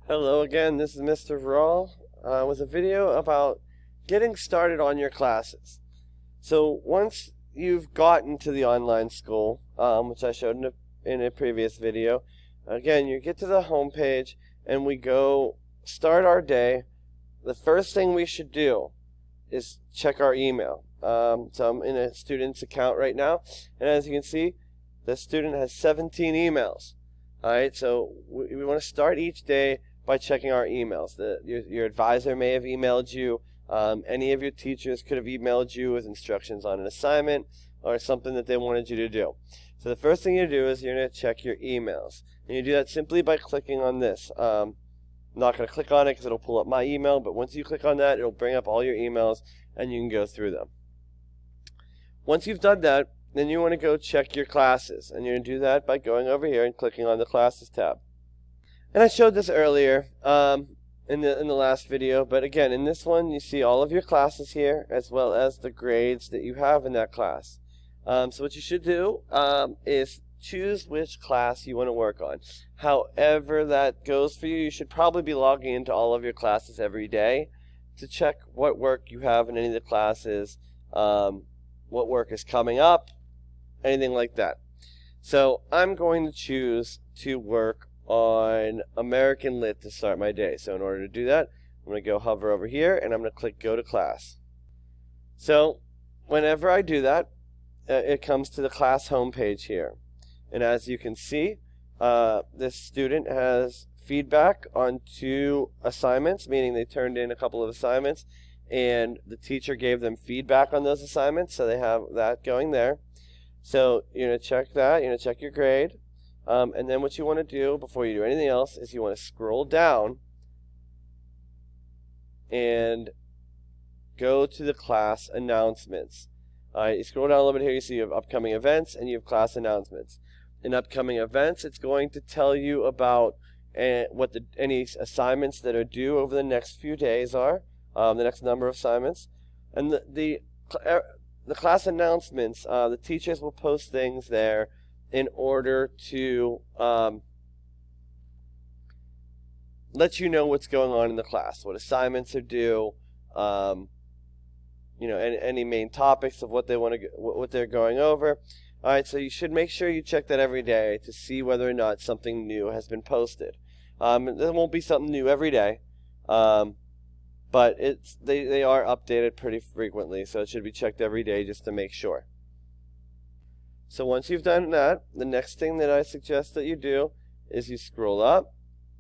Hello again, this is Mr. Rawl with a video about getting started on your classes. So once you've gotten to the online school, which I showed in a previous video, again, you get to the home page and we go start our day. The first thing we should do is check our email. So I'm in a student's account right now, and as you can see, the student has 17 emails. Alright, so we want to start each day by checking our emails. Your advisor may have emailed you. Any of your teachers could have emailed you with instructions on an assignment or something that they wanted you to do. So the first thing you do is you're going to check your emails. And you do that simply by clicking on this. I'm not going to click on it because it'll pull up my email, but once you click on that, it'll bring up all your emails and you can go through them. Once you've done that, then you want to go check your classes, and you're going to do that by going over here and clicking on the Classes tab. And I showed this earlier in the last video, but again, in this one, you see all of your classes here, as well as the grades that you have in that class. So what you should do is choose which class you want to work on. However that goes for you, you should probably be logging into all of your classes every day to check what work you have in any of the classes, what work is coming up, anything like that. So I'm going to choose to work on American Lit to start my day. So in order to do that, I'm going to go hover over here and I'm going to click Go to Class. So whenever I do that, it comes to the class homepage here. And as you can see, this student has feedback on 2 assignments, meaning they turned in a couple of assignments, and the teacher gave them feedback on those assignments, so they have that going there. So you're going to check that, you're going to check your grade, and then what you want to do before you do anything else is you want to scroll down and go to the class announcements. You scroll down a little bit here, you see you have upcoming events and you have class announcements. In upcoming events, it's going to tell you about any assignments that are due over the next few days are, the next number of assignments. And the class announcements, the teachers will post things there in order to let you know what's going on in the class, what assignments are due, any main topics of what they're going over. All right, so you should make sure you check that every day to see whether or not something new has been posted. There won't be something new every day, but they are updated pretty frequently, so it should be checked every day just to make sure. So once you've done that, the next thing that I suggest that you do is you scroll up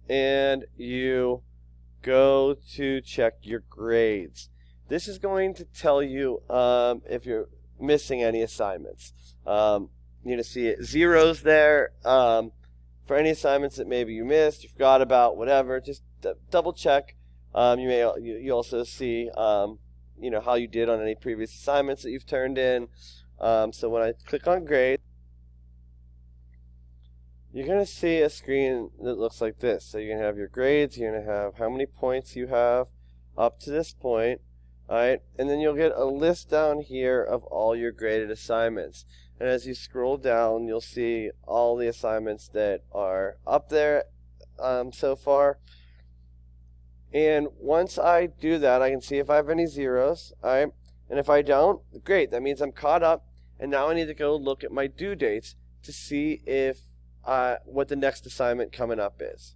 and you go to check your grades. This is going to tell you if you're missing any assignments. You're going to see zeros there for any assignments that maybe you missed, you forgot about, whatever. Just double check. You also see how you did on any previous assignments that you've turned in. So when I click on grade, you're going to see a screen that looks like this. So you're going to have your grades, you're going to have how many points you have up to this point, alright? And then you'll get a list down here of all your graded assignments. And as you scroll down, you'll see all the assignments that are up there so far. And once I do that, I can see if I have any zeros, alright? And if I don't, great, that means I'm caught up, and now I need to go look at my due dates to see if what the next assignment coming up is.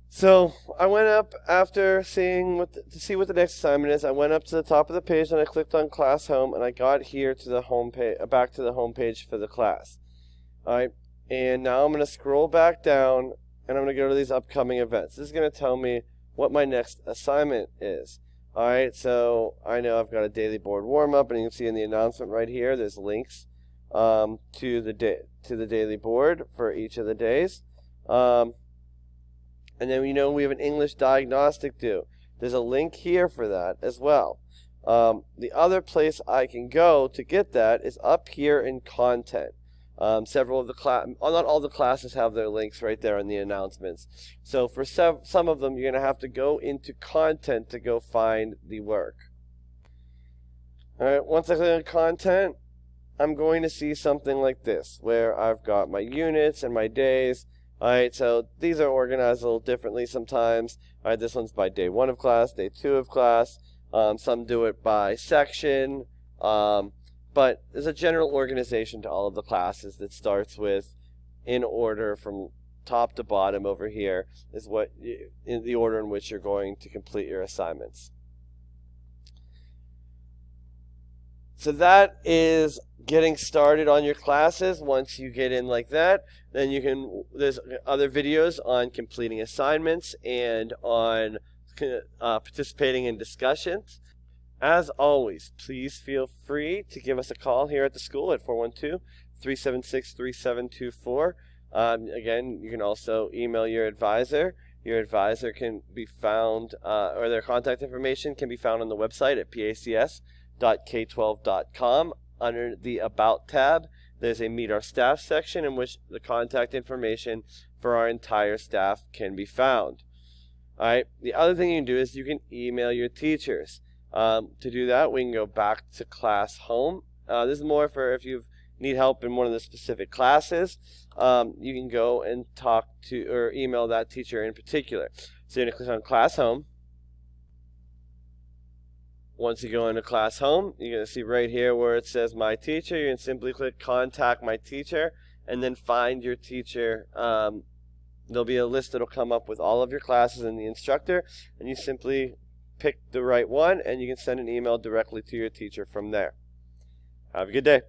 So I went up after seeing to see what the next assignment is. I went up to the top of the page and I clicked on Class Home, and I got here to the home page, back to the home page for the class. All right, and now I'm going to scroll back down and I'm going to go to these upcoming events. This is going to tell me what my next assignment is. Alright, so I know I've got a daily board warm-up, and you can see in the announcement right here, there's links to the daily board for each of the days. And then we have an English diagnostic due. There's a link here for that as well. The other place I can go to get that is up here in content. Several of the not all the classes have their links right there in the announcements. So for some of them, you're going to have to go into content to go find the work. All right, once I click on content, I'm going to see something like this, where I've got my units and my days, Alright, so these are organized a little differently sometimes. Alright, this one's by day 1 of class, day 2 of class. Some do it by section. But there's a general organization to all of the classes that starts with in order from top to bottom over here is in the order in which you're going to complete your assignments. So that is getting started on your classes. Once you get in like that, then there's other videos on completing assignments and on participating in discussions. As always, please feel free to give us a call here at the school at 412-376-3724. Again, you can also email your advisor. Your advisor can be found, or their contact information can be found on the website at pacs.k12.com. Under the About tab, there's a Meet Our Staff section in which the contact information for our entire staff can be found. Alright, the other thing you can do is you can email your teachers. To do that, we can go back to class home. This is more for if you need help in one of the specific classes. You can go and talk to or email that teacher in particular. So you're going to click on class home. Once you go into class home, you're going to see right here where it says my teacher. You can simply click contact my teacher and then find your teacher. There'll be a list that will come up with all of your classes and the instructor, and you simply pick the right one and you can send an email directly to your teacher from there. Have a good day.